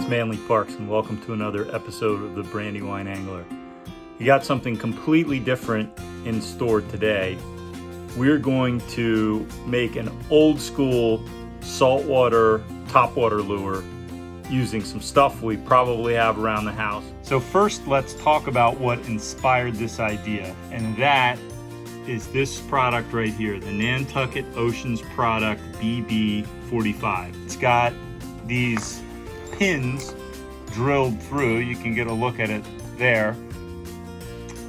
Manly Parks, and welcome to another episode of the Brandywine Angler. You got something completely different in store today. We're going to make an old school saltwater topwater lure using some stuff we probably have around the house. So first, let's talk about what inspired this idea, and that is this product right here, the Nantucket Oceans product BB45. It's got these pins drilled through. You can get a look at it there.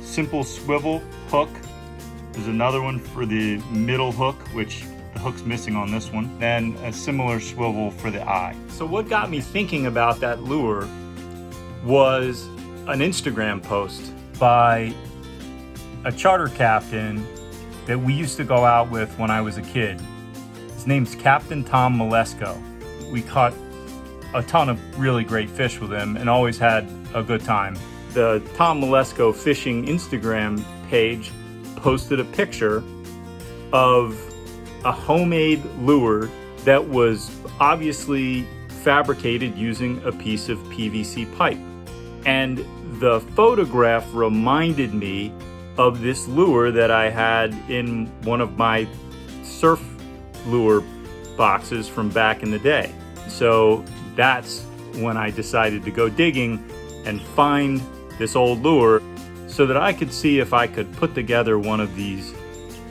Simple swivel hook. There's another one for the middle hook, which the hook's missing on this one. Then a similar swivel for the eye. So what got me thinking about that lure was an Instagram post by a charter captain that we used to go out with when I was a kid. His name's Captain Tom Malesko. We caught a ton of really great fish with him and always had a good time. The Tom Malesko Fishing Instagram page posted a picture of a homemade lure that was obviously fabricated using a piece of PVC pipe. And the photograph reminded me of this lure that I had in one of my surf lure boxes from back in the day. So that's when I decided to go digging and find this old lure so that I could see if I could put together one of these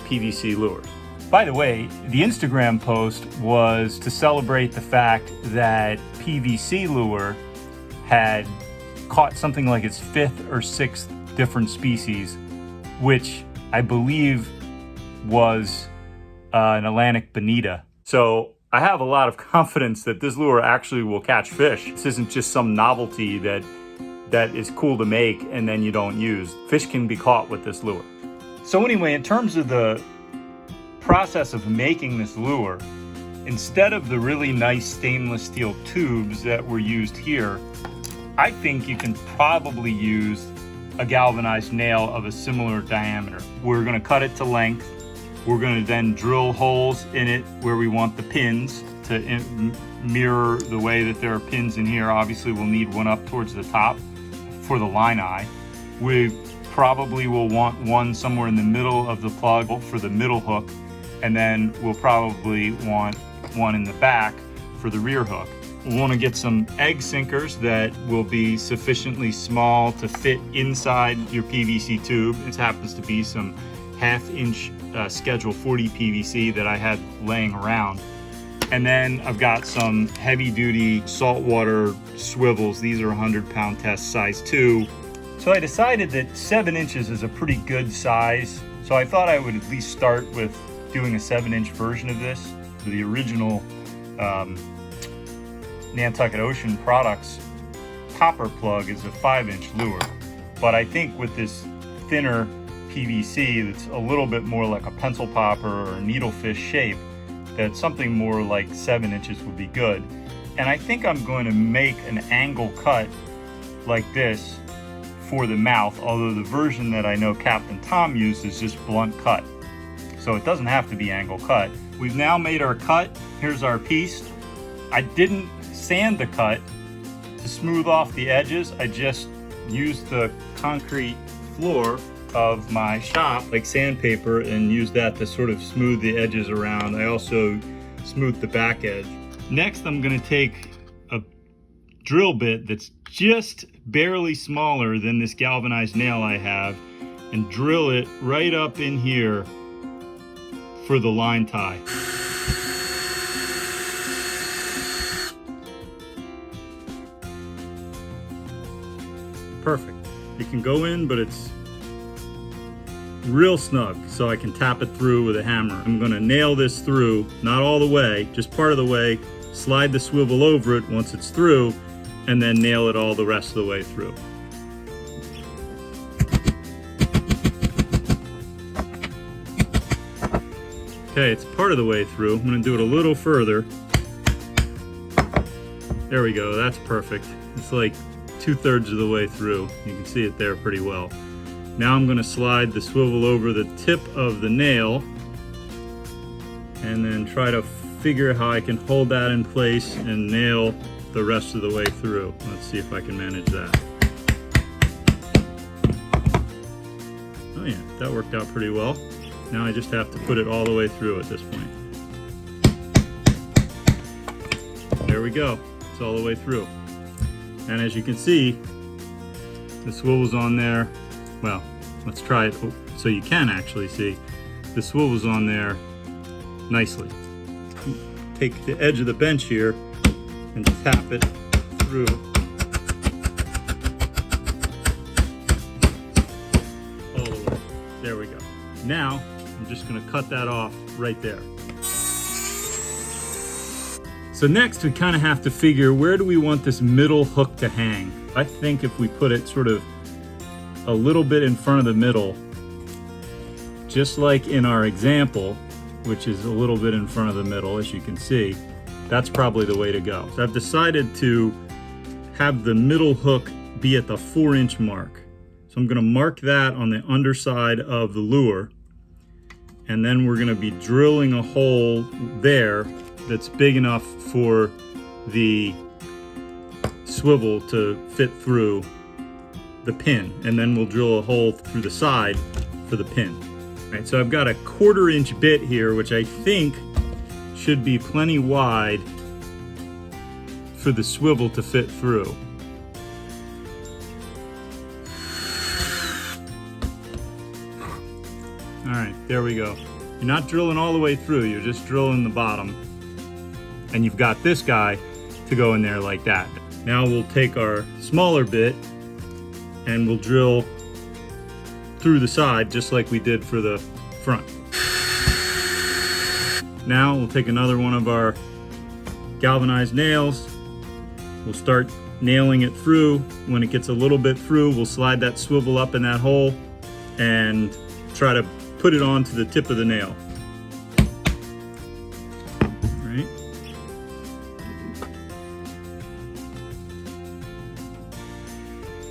PVC lures. By the way, the Instagram post was to celebrate the fact that PVC lure had caught something like its 5th or 6th different species, which I believe was an Atlantic bonita. So I have a lot of confidence that this lure actually will catch fish. This isn't just some novelty that is cool to make and then you don't use. Fish can be caught with this lure. So anyway, in terms of the process of making this lure, instead of the really nice stainless steel tubes that were used here, I think you can probably use a galvanized nail of a similar diameter. We're gonna cut it to length. We're going to then drill holes in it where we want the pins to mirror the way that there are pins in here. Obviously, we'll need one up towards the top for the line eye. We probably will want one somewhere in the middle of the plug for the middle hook, and then we'll probably want one in the back for the rear hook. We'll want to get some egg sinkers that will be sufficiently small to fit inside your PVC tube. It happens to be some 1/2 inch Schedule 40 PVC that I had laying around. And then I've got some heavy duty saltwater swivels. These are 100-pound test size 2. So I decided that 7 inches is a pretty good size. So I thought I would at least start with doing a 7-inch version of this. The original Nantucket Ocean Products copper plug is a 5-inch lure. But I think with this thinner PVC that's a little bit more like a pencil popper or a needlefish shape, that something more like 7 inches would be good. And I think I'm going to make an angle cut like this for the mouth, although the version that I know Captain Tom used is just blunt cut. So it doesn't have to be angle cut. We've now made our cut. Here's our piece. I didn't sand the cut to smooth off the edges. I just used the concrete floor of my shop like sandpaper and use that to sort of smooth the edges around. I also smoothed the back edge. Next, I'm going to take a drill bit that's just barely smaller than this galvanized nail I have and drill it right up in here for the line tie. Perfect. It can go in, but it's real snug, so I can tap it through with a hammer. I'm gonna nail this through, not all the way, just part of the way, slide the swivel over it once it's through, and then nail it all the rest of the way through. Okay, it's part of the way through. I'm gonna do it a little further. There we go, that's perfect. It's like 2/3 of the way through. You can see it there pretty well. Now I'm going to slide the swivel over the tip of the nail and then try to figure how I can hold that in place and nail the rest of the way through. Let's see if I can manage that. Oh yeah, that worked out pretty well. Now I just have to put it all the way through at this point. There we go, it's all the way through. And as you can see, the swivel's on there. Well, let's try it so you can actually see. The swivel's on there nicely. Take the edge of the bench here and tap it through. All the way. There we go. Now, I'm just gonna cut that off right there. So next we kind of have to figure, where do we want this middle hook to hang? I think if we put it sort of a little bit in front of the middle, just like in our example, which is a little bit in front of the middle, as you can see, that's probably the way to go. So I've decided to have the middle hook be at the 4-inch mark. So I'm gonna mark that on the underside of the lure, and then we're gonna be drilling a hole there that's big enough for the swivel to fit through the pin, and then we'll drill a hole through the side for the pin. All right, so I've got a 1/4-inch bit here, which I think should be plenty wide for the swivel to fit through. All right, there we go. You're not drilling all the way through, you're just drilling the bottom. And you've got this guy to go in there like that. Now we'll take our smaller bit and we'll drill through the side just like we did for the front. Now we'll take another one of our galvanized nails. We'll start nailing it through. When it gets a little bit through, we'll slide that swivel up in that hole and try to put it onto the tip of the nail. Right.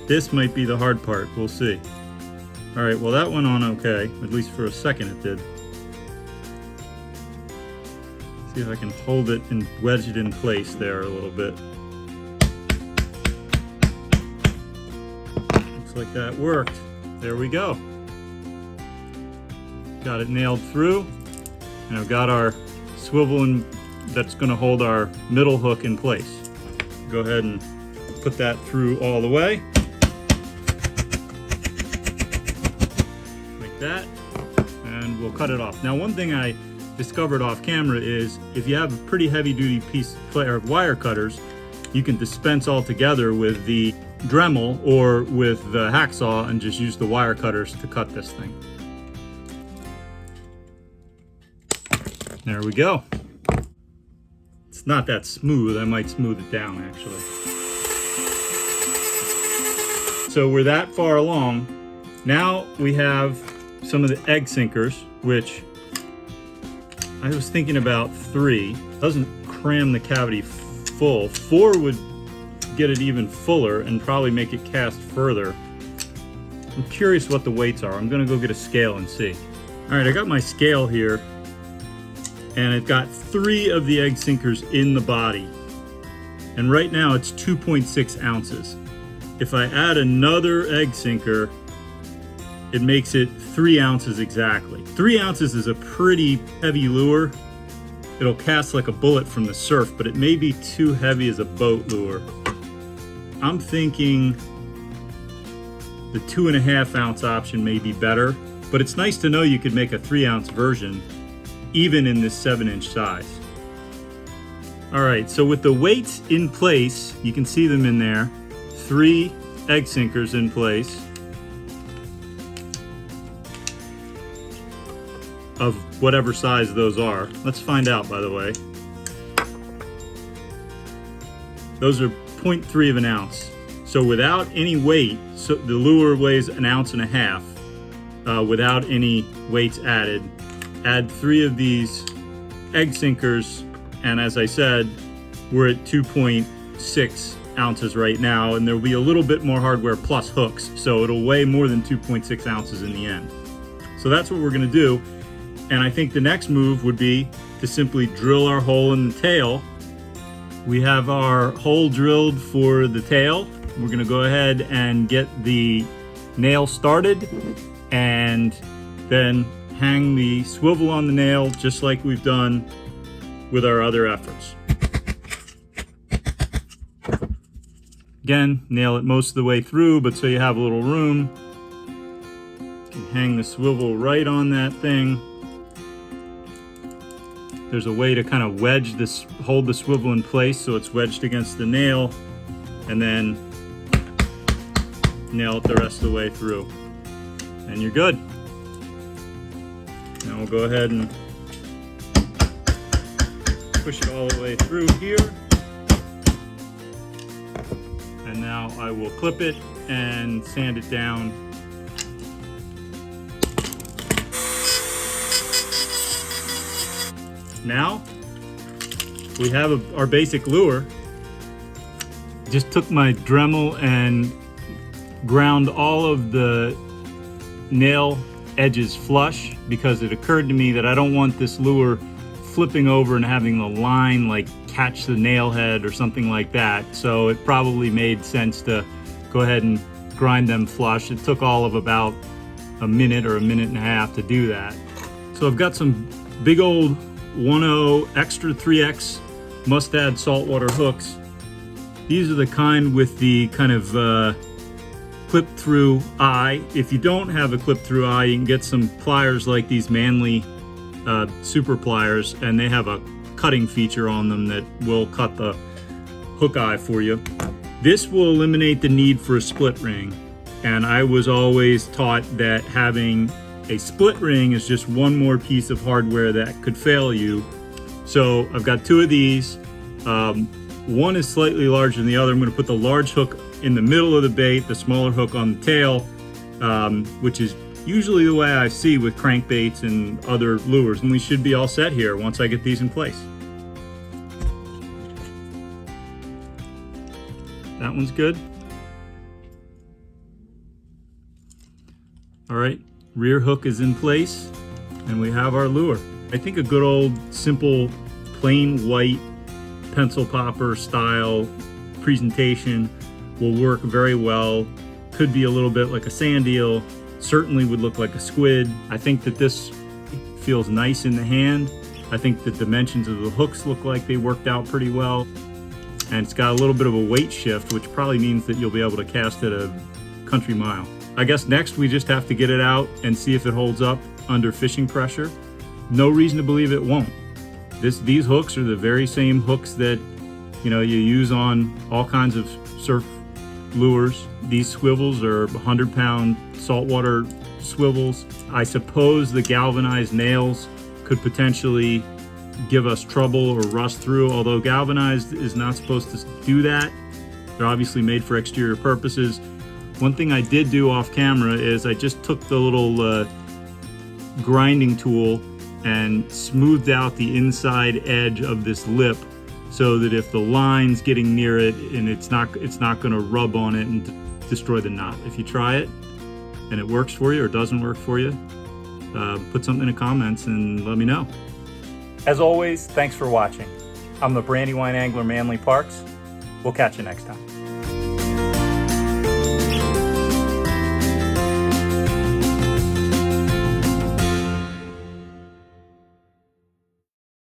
This might be the hard part, we'll see. All right, well that went on okay, at least for a second it did. See if I can hold it and wedge it in place there a little bit. Looks like that worked. There we go. Got it nailed through, and I've got our swivel that's going to hold our middle hook in place. Go ahead and put that through all the way. Like that, and we'll cut it off. Now, one thing I discovered off camera is if you have a pretty heavy duty piece of wire cutters, you can dispense altogether with the Dremel or with the hacksaw and just use the wire cutters to cut this thing. There we go. It's not that smooth. I might smooth it down actually. So we're that far along. Now we have some of the egg sinkers, which I was thinking about 3. Doesn't cram the cavity full. 4 would get it even fuller and probably make it cast further. I'm curious what the weights are. I'm gonna go get a scale and see. All right, I got my scale here, and it got 3 of the egg sinkers in the body. And right now it's 2.6 ounces. If I add another egg sinker, it makes it 3 ounces exactly. 3 ounces is a pretty heavy lure. It'll cast like a bullet from the surf, but it may be too heavy as a boat lure. I'm thinking the 2.5 ounce option may be better, but it's nice to know you could make a 3 ounce version even in this 7-inch size. All right, so with the weights in place, you can see them in there, 3 egg sinkers in place of whatever size those are. Let's find out, by the way. Those are 0.3 of an ounce. So without any weight, so the lure weighs 1.5 ounces without any weights added. Add 3 of these egg sinkers, and as I said, we're at 2.6 ounces right now, and there'll be a little bit more hardware plus hooks, so it'll weigh more than 2.6 ounces in the end. So that's what we're gonna do, and I think the next move would be to simply drill our hole in the tail We have our hole drilled for the tail. We're gonna go ahead and get the nail started and then hang the swivel on the nail just like we've done with our other efforts. Again, nail it most of the way through, but so you have a little room. You can hang the swivel right on that thing. There's a way to kind of wedge this, hold the swivel in place so it's wedged against the nail, and then nail it the rest of the way through. And you're good. Now we'll go ahead and push it all the way through here. And now I will clip it and sand it down. Now we have our basic lure. Just took my Dremel and ground all of the nail edges flush because it occurred to me that I don't want this lure flipping over and having the line like catch the nail head or something like that. So it probably made sense to go ahead and grind them flush. It took all of about a minute or a minute and a half to do that. So I've got some big old 1.0 extra 3X mustad saltwater hooks. These are the kind with the kind of clip through eye. If you don't have a clip through eye, you can get some pliers like these Manly super pliers, and they have a cutting feature on them that will cut the hook eye for you. This will eliminate the need for a split ring, and I was always taught that having a split ring is just one more piece of hardware that could fail you. So I've got two of these. One is slightly larger than the other. I'm going to put the large hook in the middle of the bait, the smaller hook on the tail, which is usually the way I see with crankbaits and other lures. And we should be all set here once I get these in place. That one's good. All right, rear hook is in place and we have our lure. I think a good old simple plain white pencil popper style presentation will work very well. Could be a little bit like a sand eel, certainly would look like a squid. I think that this feels nice in the hand. I think the dimensions of the hooks look like they worked out pretty well. And it's got a little bit of a weight shift, which probably means that you'll be able to cast it a country mile. I guess next we just have to get it out and see if it holds up under fishing pressure. No reason to believe it won't. These hooks are the very same hooks that you use on all kinds of surf lures. These swivels are 100-pound saltwater swivels. I suppose the galvanized nails could potentially give us trouble or rust through, although galvanized is not supposed to do that. They're obviously made for exterior purposes. One thing I did do off camera is I just took the little grinding tool and smoothed out the inside edge of this lip so that if the line's getting near it, and it's not going to rub on it and destroy the knot. If you try it and it works for you or doesn't work for you, put something in the comments and let me know. As always, thanks for watching. I'm the Brandywine Angler Manly Parks. We'll catch you next time.